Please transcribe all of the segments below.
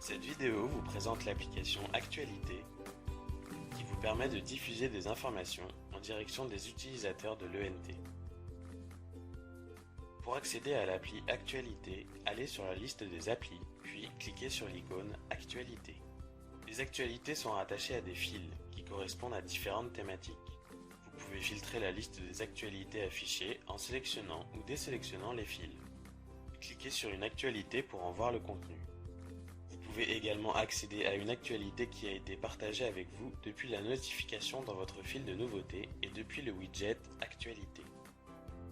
Cette vidéo vous présente l'application Actualité qui vous permet de diffuser des informations en direction des utilisateurs de l'ENT. Pour accéder à l'appli Actualité, allez sur la liste des applis, puis cliquez sur l'icône Actualité. Les actualités sont rattachées à des fils qui correspondent à différentes thématiques. Vous pouvez filtrer la liste des actualités affichées en sélectionnant ou désélectionnant les fils. Cliquez sur une actualité pour en voir le contenu. Vous pouvez également accéder à une actualité qui a été partagée avec vous depuis la notification dans votre fil de nouveautés et depuis le widget Actualité.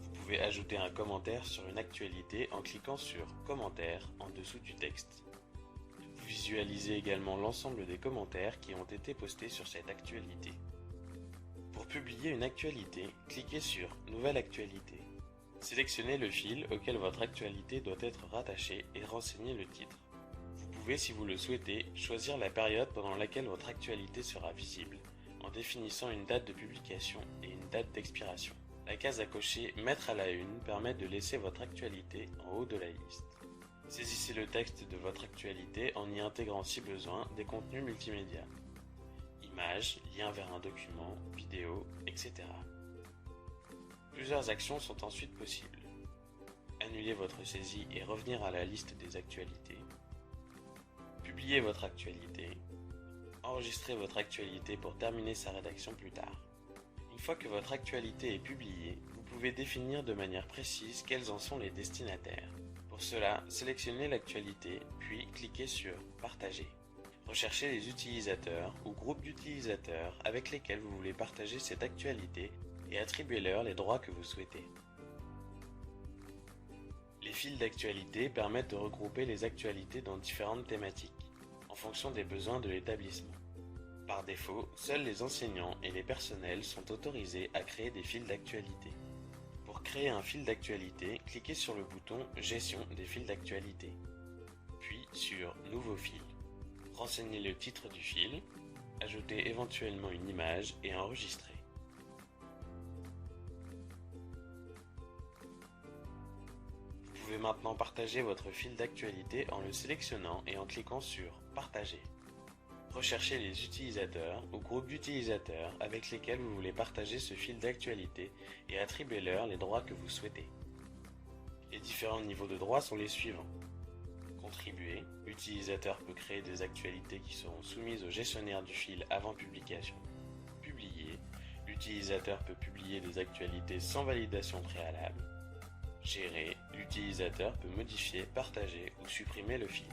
Vous pouvez ajouter un commentaire sur une actualité en cliquant sur Commentaire en dessous du texte. Vous visualisez également l'ensemble des commentaires qui ont été postés sur cette actualité. Pour publier une actualité, cliquez sur Nouvelle actualité. Sélectionnez le fil auquel votre actualité doit être rattachée et renseignez le titre. Vous pouvez, si vous le souhaitez, choisir la période pendant laquelle votre actualité sera visible, en définissant une date de publication et une date d'expiration. La case à cocher Mettre à la une permet de laisser votre actualité en haut de la liste. Saisissez le texte de votre actualité en y intégrant si besoin des contenus multimédia. Images, liens vers un document, vidéos, etc. Plusieurs actions sont ensuite possibles. Annuler votre saisie et revenir à la liste des actualités. Publier votre actualité. Enregistrer votre actualité pour terminer sa rédaction plus tard. Une fois que votre actualité est publiée, vous pouvez définir de manière précise quels en sont les destinataires. Pour cela, sélectionnez l'actualité, puis cliquez sur Partager. Recherchez les utilisateurs ou groupes d'utilisateurs avec lesquels vous voulez partager cette actualité et attribuez-leur les droits que vous souhaitez. Les fils d'actualité permettent de regrouper les actualités dans différentes thématiques, en fonction des besoins de l'établissement. Par défaut, seuls les enseignants et les personnels sont autorisés à créer des fils d'actualité. Pour créer un fil d'actualité, cliquez sur le bouton Gestion des fils d'actualité, puis sur Nouveau fil. Renseignez le titre du fil, ajoutez éventuellement une image et enregistrez. Vous pouvez maintenant partager votre fil d'actualité en le sélectionnant et en cliquant sur Partager. Recherchez les utilisateurs ou groupes d'utilisateurs avec lesquels vous voulez partager ce fil d'actualité et attribuez-leur les droits que vous souhaitez. Les différents niveaux de droits sont les suivants. Contribuer, l'utilisateur peut créer des actualités qui seront soumises au gestionnaire du fil avant publication. Publier, l'utilisateur peut publier des actualités sans validation préalable. Gérer, l'utilisateur peut modifier, partager ou supprimer le fil.